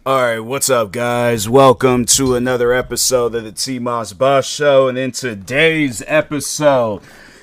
Alright, what's up, guys? Welcome to another episode of the TMossBoss Show. And in today's episode,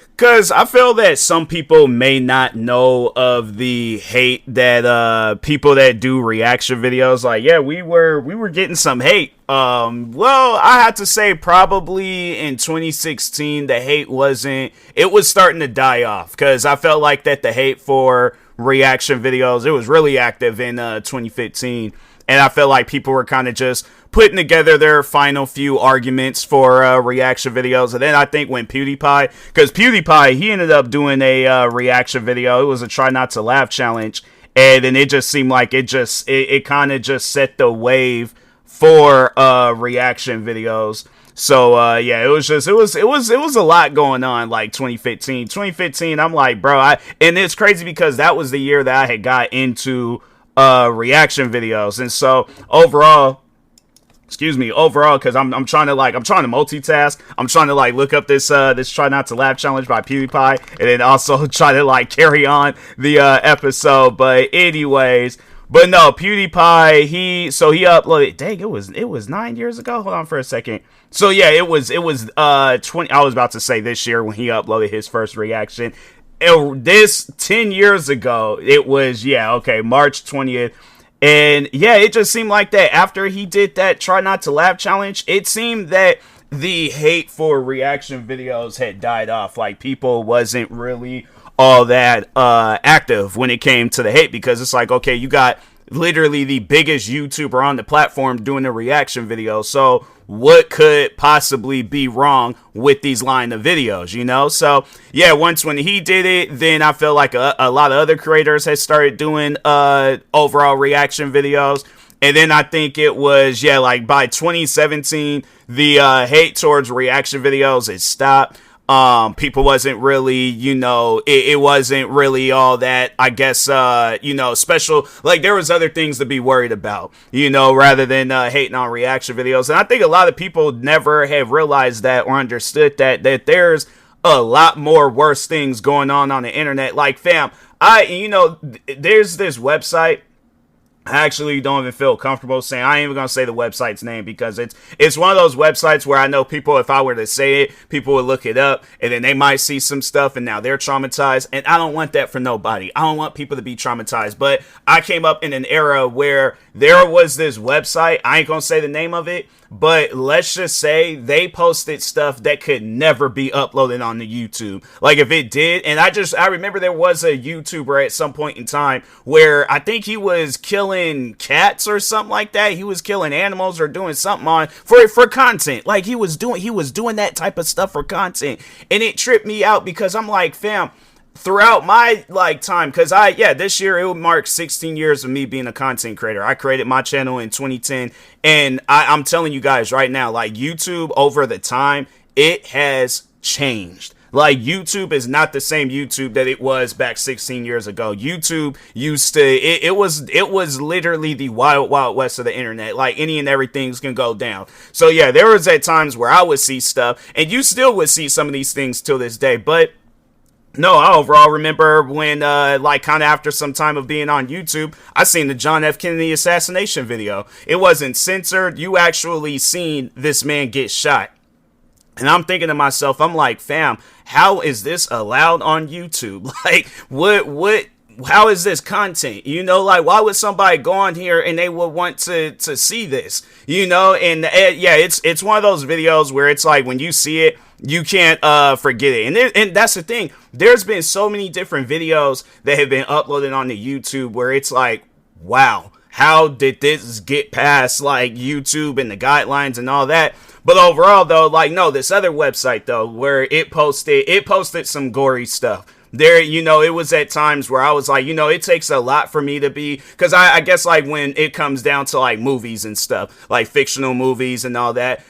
because I feel that some people may not know of the hate that people that do reaction videos, like, yeah, we were getting some hate. Well, I have to say probably in 2016, the hate it was starting to die off, because I felt like that the hate for reaction videos, it was really active in 2015. And I feel like people were kind of just putting together their final few arguments for reaction videos. And then I think when because PewDiePie, he ended up doing a reaction video. It was a try not to laugh challenge. And then it just seemed like it kind of just set the wave for reaction videos. So yeah, it was a lot going on, like 2015. I'm like, bro, and it's crazy because that was the year that I had got into reaction videos. And so overall, because I'm trying to multitask. I'm trying to look up this try not to laugh challenge by PewDiePie, and then also try to carry on the episode. But anyways, but no, PewDiePie, he uploaded, dang, it was 9 years ago. Hold on for a second. So yeah, it was 20, I was about to say this year when he uploaded his first reaction. This 10 years ago, it was, March 20th. And yeah, it just seemed like that after he did that try not to laugh challenge, it seemed that the hate for reaction videos had died off. Like, people wasn't really all that active when it came to the hate, because it's like, okay, you got literally the biggest YouTuber on the platform doing a reaction video, so what could possibly be wrong with these line of videos, you know? So yeah, once when he did it, then I feel like a lot of other creators had started doing overall reaction videos. And then I think it was, by 2017, the hate towards reaction videos had stopped. People wasn't really, it wasn't really all that, I guess, special. Like, there was other things to be worried about, rather than hating on reaction videos. And I think a lot of people never have realized that or understood that there's a lot more worse things going on the internet. Like, fam, there's this website. I actually don't even feel comfortable saying. I ain't even gonna say the website's name, because it's one of those websites where I know people, if I were to say it, people would look it up and then they might see some stuff and now they're traumatized, and I don't want that for nobody. I don't want people to be traumatized. But I came up in an era where there was this website. I ain't gonna say the name of it, but let's just say they posted stuff that could never be uploaded on the YouTube. Like, if it did, and I remember there was a YouTuber at some point in time where I think he was killing cats or something like that. He was killing animals or doing something on for content. Like, he was doing that type of stuff for content. And it tripped me out, because I'm like, fam, throughout my time, because this year it would mark 16 years of me being a content creator. I created my channel in 2010, and I'm telling you guys right now, like, YouTube over the time, it has changed. Like, YouTube is not the same YouTube that it was back 16 years ago. YouTube used to, it was literally the wild, wild west of the internet. Like, any and everything's can go down. So yeah, there was at times where I would see stuff, and you still would see some of these things till this day. But no, I overall remember when, kind of after some time of being on YouTube, I seen the John F. Kennedy assassination video. It wasn't censored. You actually seen this man get shot. And I'm thinking to myself, I'm like, fam, how is this allowed on YouTube? Like, how is this content? Like, why would somebody go on here and they would want to see this? And yeah, it's one of those videos where it's like, when you see it, you can't forget it. And that's the thing. There's been so many different videos that have been uploaded on the YouTube where it's like, wow, how did this get past YouTube and the guidelines and all that? But overall, though, no, this other website, though, where it posted some gory stuff. There, it was at times where I was like, it takes a lot for me to be, because I guess when it comes down to movies and stuff, like fictional movies and all that,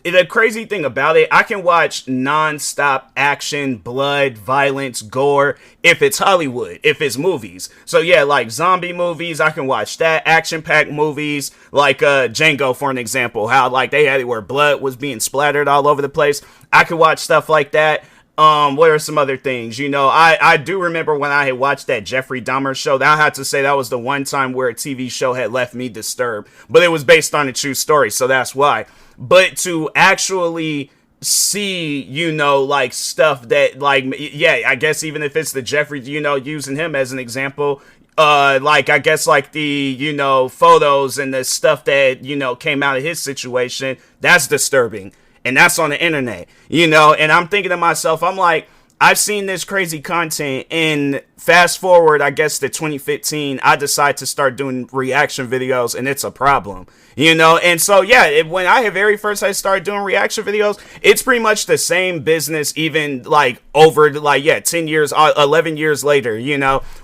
the crazy thing about it, I can watch non-stop action, blood, violence, gore if it's Hollywood, if it's movies. So yeah, like zombie movies, I can watch that. Action-packed movies, like Django, for an example, how they had it where blood was being splattered all over the place. I could watch stuff like that. What are some other things? I do remember when I had watched that Jeffrey Dahmer show. I had to say that was the one time where a TV show had left me disturbed. But it was based on a true story, so that's why. But to actually see, like stuff that, like, yeah, I guess even if it's the Jeffrey, using him as an example, like, I guess, like, the, photos and the stuff that, came out of his situation, that's disturbing. And that's on the internet, and I'm thinking to myself, I'm like, I've seen this crazy content, and fast forward, I guess, to 2015, I decide to start doing reaction videos, and it's a problem, and so, yeah, when I started doing reaction videos, it's pretty much the same business, even, like, over, like, 10 years, 11 years later,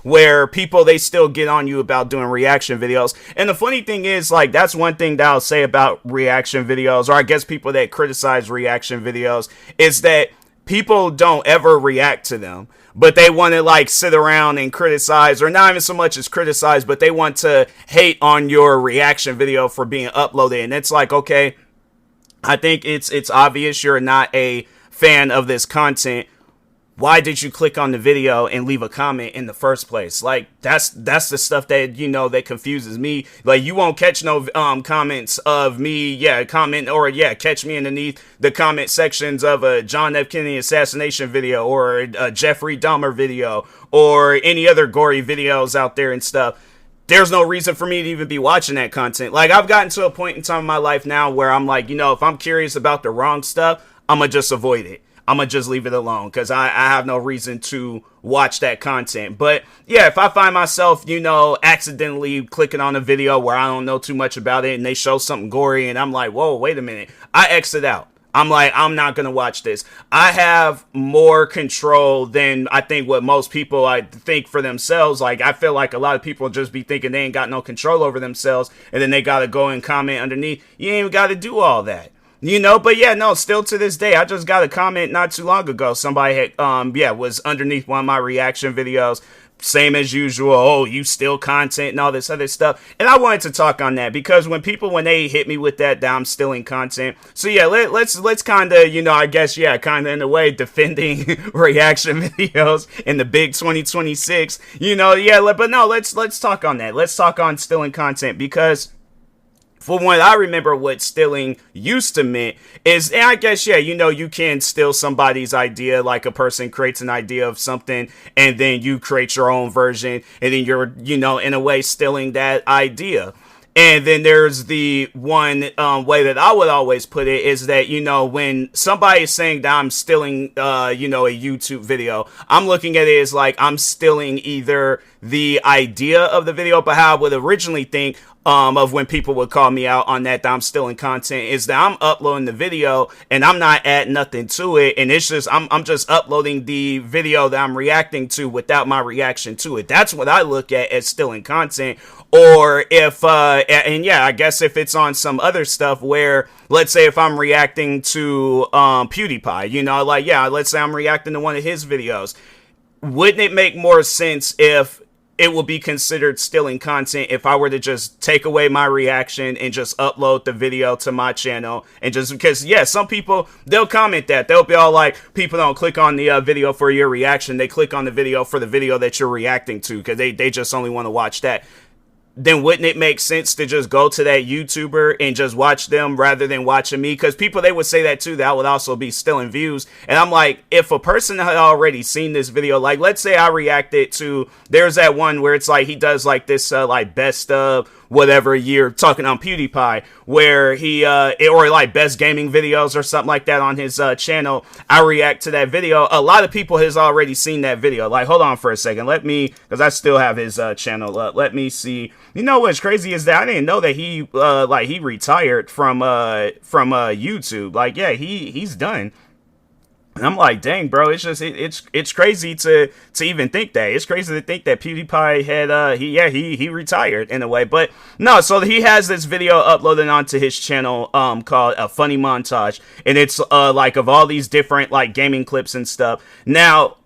where people, they still get on you about doing reaction videos. And the funny thing is, like, that's one thing that I'll say about reaction videos, or I guess people that criticize reaction videos, is that people don't ever react to them, but they want to, like, sit around and criticize, or not even so much as criticize, but they want to hate on your reaction video for being uploaded. And it's like, okay, I think it's obvious you're not a fan of this content. Why did you click on the video and leave a comment in the first place? Like, that's the stuff that, that confuses me. Like, you won't catch no comments of me, catch me underneath the comment sections of a John F. Kennedy assassination video, or a Jeffrey Dahmer video, or any other gory videos out there and stuff. There's no reason for me to even be watching that content. Like, I've gotten to a point in time in my life now where I'm like, if I'm curious about the wrong stuff, I'm gonna just avoid it. I'm going to just leave it alone, because I have no reason to watch that content. But yeah, if I find myself, accidentally clicking on a video where I don't know too much about it, and they show something gory, and I'm like, whoa, wait a minute, I exit out. I'm like, I'm not going to watch this. I have more control than I think what most people, I think, for themselves. Like, I feel like a lot of people just be thinking they ain't got no control over themselves, and then they got to go and comment underneath. You ain't even got to do all that. But yeah, no, still to this day, I just got a comment not too long ago. Somebody had, was underneath one of my reaction videos, same as usual. Oh, you steal content and all this other stuff. And I wanted to talk on that, because when they hit me with that I'm stealing content. So yeah, let's kind of, I guess, yeah, kind of in a way defending reaction videos in the big 2026, but no, let's talk on that. Let's talk on stealing content, because for what I remember, what stealing used to mean is, and I guess, yeah, you can steal somebody's idea. Like, a person creates an idea of something, and then you create your own version, and then you're, in a way, stealing that idea. And then there's the one way that I would always put it is that, when somebody is saying that I'm stealing, a YouTube video, I'm looking at it as like I'm stealing either the idea of the video, but how I would originally think of when people would call me out on that I'm stealing content, is that I'm uploading the video and I'm not adding nothing to it, and it's just I'm just uploading the video that I'm reacting to without my reaction to it. That's what I look at as stealing content. Or if and yeah, I guess if it's on some other stuff where, let's say if I'm reacting to PewDiePie, let's say I'm reacting to one of his videos, wouldn't it make more sense if it will be considered stealing content if I were to just take away my reaction and just upload the video to my channel? And just because, yeah, some people, they'll comment that. They'll be all like, people don't click on the video for your reaction. They click on the video for the video that you're reacting to, because they just only want to watch that. Then wouldn't it make sense to just go to that YouTuber and just watch them rather than watching me? Because people, they would say that too, that would also be stealing views. And I'm like, if a person had already seen this video, like, let's say I reacted to, there's that one where it's like he does like this like best of whatever year, talking on PewDiePie, where he or like best gaming videos or something like that on his channel. I react to that video. A lot of people has already seen that video. Like, hold on for a second, let me, because I still have his channel up, let me see. What's crazy is that I didn't know that he he retired from YouTube. Like, yeah, he's done. And I'm like, dang, bro, it's just it's crazy to even think that. It's crazy to think that PewDiePie had he retired in a way. But no, so he has this video uploaded onto his channel called A Funny Montage, and it's like of all these different like gaming clips and stuff. Now,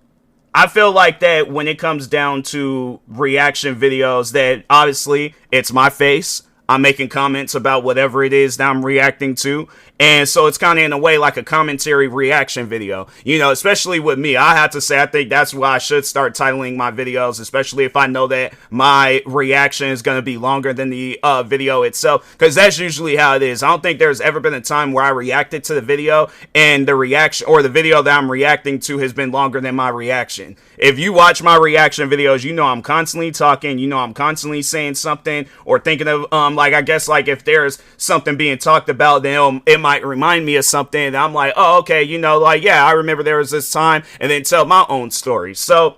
I feel like that when it comes down to reaction videos, that obviously it's my face. I'm making comments about whatever it is that I'm reacting to. And so it's kind of in a way like a commentary reaction video, you know, especially with me. I have to say, I think that's why I should start titling my videos, especially if I know that my reaction is going to be longer than the video itself, because that's usually how it is. I don't think there's ever been a time where I reacted to the video and the reaction or the video that I'm reacting to has been longer than my reaction. If you watch my reaction videos, you know I'm constantly talking, you know I'm constantly saying something or thinking of, like, I guess, like, if there's something being talked about, then it might remind me of something, and I'm like, oh, okay, you know, like, yeah, I remember there was this time, and then tell my own story. So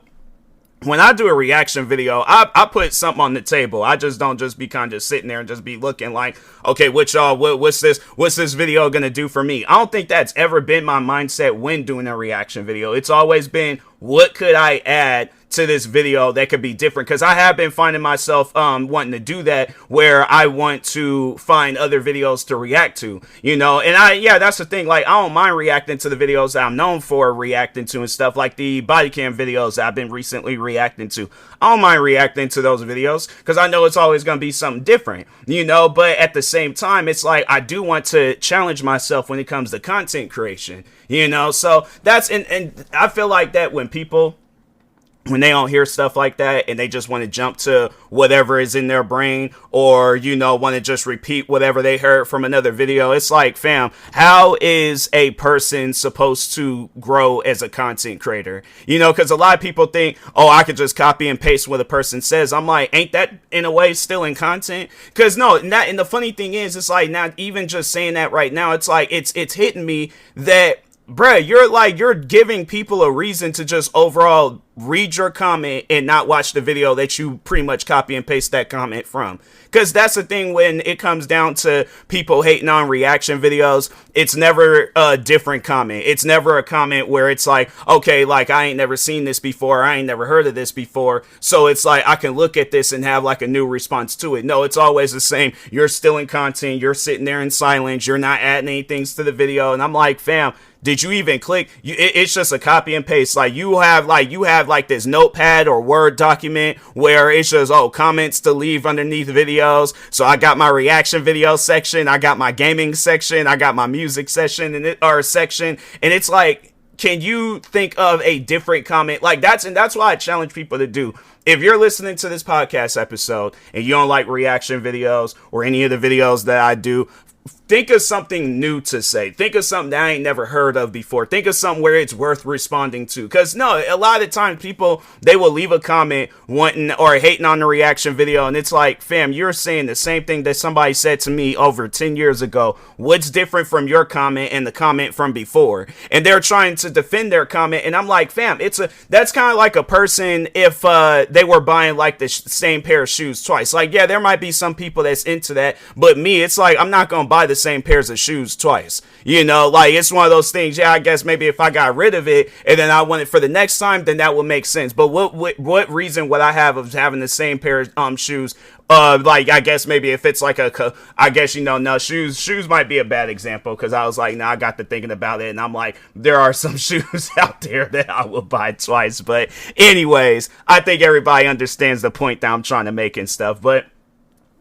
when I do a reaction video, I put something on the table. I just don't just be kind of sitting there and just be looking like, okay, what's this video gonna do for me? I don't think that's ever been my mindset when doing a reaction video. It's always been, what could I add to this video that could be different? Because I have been finding myself wanting to do that, where I want to find other videos to react to, you know. And that's the thing, like, I don't mind reacting to the videos that I'm known for reacting to and stuff, like the body cam videos that I've been recently reacting to. I don't mind reacting to those videos because I know it's always going to be something different, you know. But at the same time, it's like I do want to challenge myself when it comes to content creation, you know. So that's, and I feel like that when people, when they don't hear stuff like that and they just want to jump to whatever is in their brain, or, you know, want to just repeat whatever they heard from another video, it's like, fam, how is a person supposed to grow as a content creator? You know, because a lot of people think, oh, I could just copy and paste what a person says. I'm like, ain't that in a way still in content? Because no, and the funny thing is, it's like, not even just saying that right now, it's like, it's hitting me that, bruh, you're giving people a reason to just overall read your comment and not watch the video that you pretty much copy and paste that comment from. Because that's the thing when it comes down to people hating on reaction videos, it's never a different comment. It's never a comment where it's like, okay, like, I ain't never seen this before, I ain't never heard of this before, so it's like I can look at this and have like a new response to it. No, it's always the same. You're still in content, you're sitting there in silence, you're not adding any things to the video, and I'm like, fam, did you even click? It's just a copy and paste. Like, you have like this notepad or Word document where it's just, oh, comments to leave underneath videos. So I got my reaction video section, I got my gaming section, I got my music section section, and it's like, can you think of a different comment? Like, that's why I challenge people to do. If you're listening to this podcast episode and you don't like reaction videos or any of the videos that I do, think of something new to say. Think of something that I ain't never heard of before. Think of something where it's worth responding to. Because, no, a lot of times people, they will leave a comment wanting or hating on the reaction video. And it's like, fam, you're saying the same thing that somebody said to me over 10 years ago. What's different from your comment and the comment from before? And they're trying to defend their comment. And I'm like, fam, that's kind of like a person if they were buying like the same pair of shoes twice. Like, yeah, there might be some people that's into that. But me, it's like, I'm not going to buy the same pairs of shoes twice, you know. Like, it's one of those things. Yeah, I guess maybe if I got rid of it and then I want it for the next time, then that would make sense. But what reason would I have of having the same pair of shoes? Like, I guess maybe if it's like I guess, you know, no, shoes might be a bad example, because I was like, nah, I got to thinking about it and I'm like, there are some shoes out there that I will buy twice. But anyways, I think everybody understands the point that I'm trying to make and stuff. But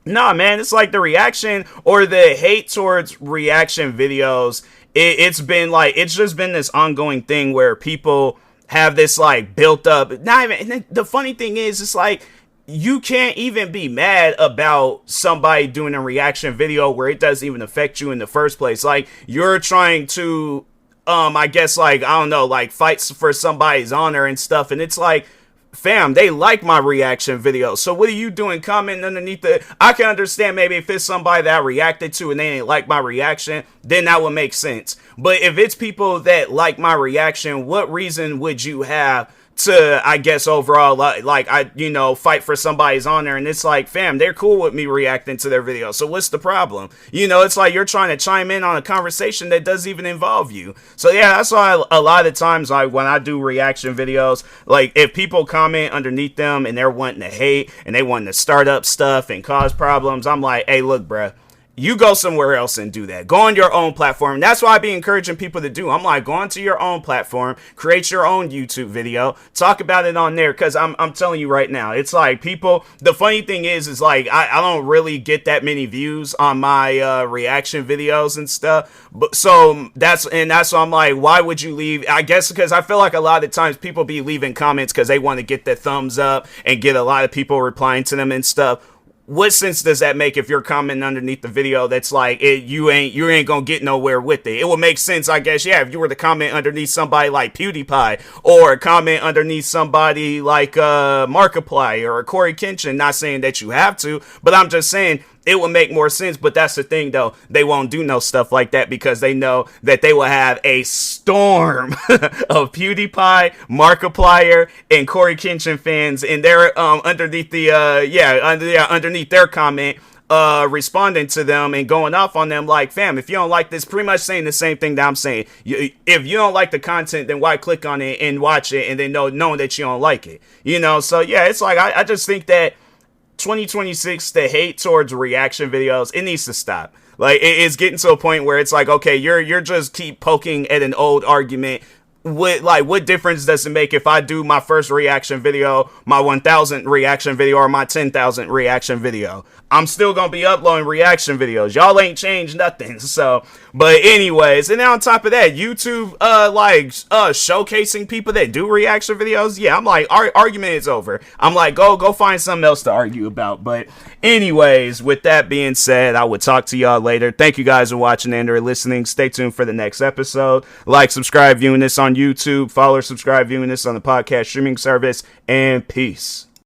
nah, man, it's like the reaction or the hate towards reaction videos. It's just been this ongoing thing where people have this like built up. Not even. And the funny thing is, it's like you can't even be mad about somebody doing a reaction video where it doesn't even affect you in the first place. Like, you're trying to, I guess, like, I don't know, like, fight for somebody's honor and stuff, and it's like, fam, they like my reaction video, so what are you doing commenting underneath it? I can understand maybe if it's somebody that I reacted to and they ain't like my reaction, then that would make sense. But if it's people that like my reaction, what reason would you have to, I guess, overall, like I, you know, fight for somebody's honor? And it's like, fam, they're cool with me reacting to their video, so what's the problem? You know, it's like you're trying to chime in on a conversation that doesn't even involve you. So yeah, that's why a lot of times, like, when I do reaction videos, like, if people comment underneath them and they're wanting to hate and they wanting to start up stuff and cause problems, I'm like, hey, look, bruh, you go somewhere else and do that. Go on your own platform. That's why I be encouraging people to do. I'm like, go onto your own platform, create your own YouTube video, talk about it on there. Cause I'm telling you right now, it's like people, the funny thing is like, I don't really get that many views on my reaction videos and stuff. But so that's why I'm like, why would you leave? I guess because I feel like a lot of times people be leaving comments because they want to get the thumbs up and get a lot of people replying to them and stuff. What sense does that make if you're commenting underneath the video that's like you ain't gonna get nowhere with it? It would make sense, I guess, yeah, if you were to comment underneath somebody like PewDiePie or comment underneath somebody like Markiplier or Corey Kenshin. Not saying that you have to, but I'm just saying it would make more sense. But that's the thing, though. They won't do no stuff like that because they know that they will have a storm of PewDiePie, Markiplier, and Corey Kenshin fans, and they're underneath the underneath their comment, responding to them and going off on them like, fam, if you don't like this, pretty much saying the same thing that I'm saying. If you don't like the content, then why click on it and watch it and then knowing that you don't like it? You know, so yeah, it's like I just think that 2026, the hate towards reaction videos, it needs to stop. Like, it's getting to a point where it's like, okay, you're just keep poking at an old argument. What difference does it make if I do my first reaction video, my 1,000 reaction video, or my 10,000 reaction video? I'm still gonna be uploading reaction videos. Y'all ain't changed nothing. So, but anyways, and then on top of that, YouTube showcasing people that do reaction videos. Yeah, I'm like, argument is over. I'm like, go find something else to argue about. But anyways, with that being said, I will talk to y'all later. Thank you guys for watching and or listening. Stay tuned for the next episode. Like, subscribe, viewing this on YouTube. Follow or subscribe, viewing this on the podcast streaming service. And peace.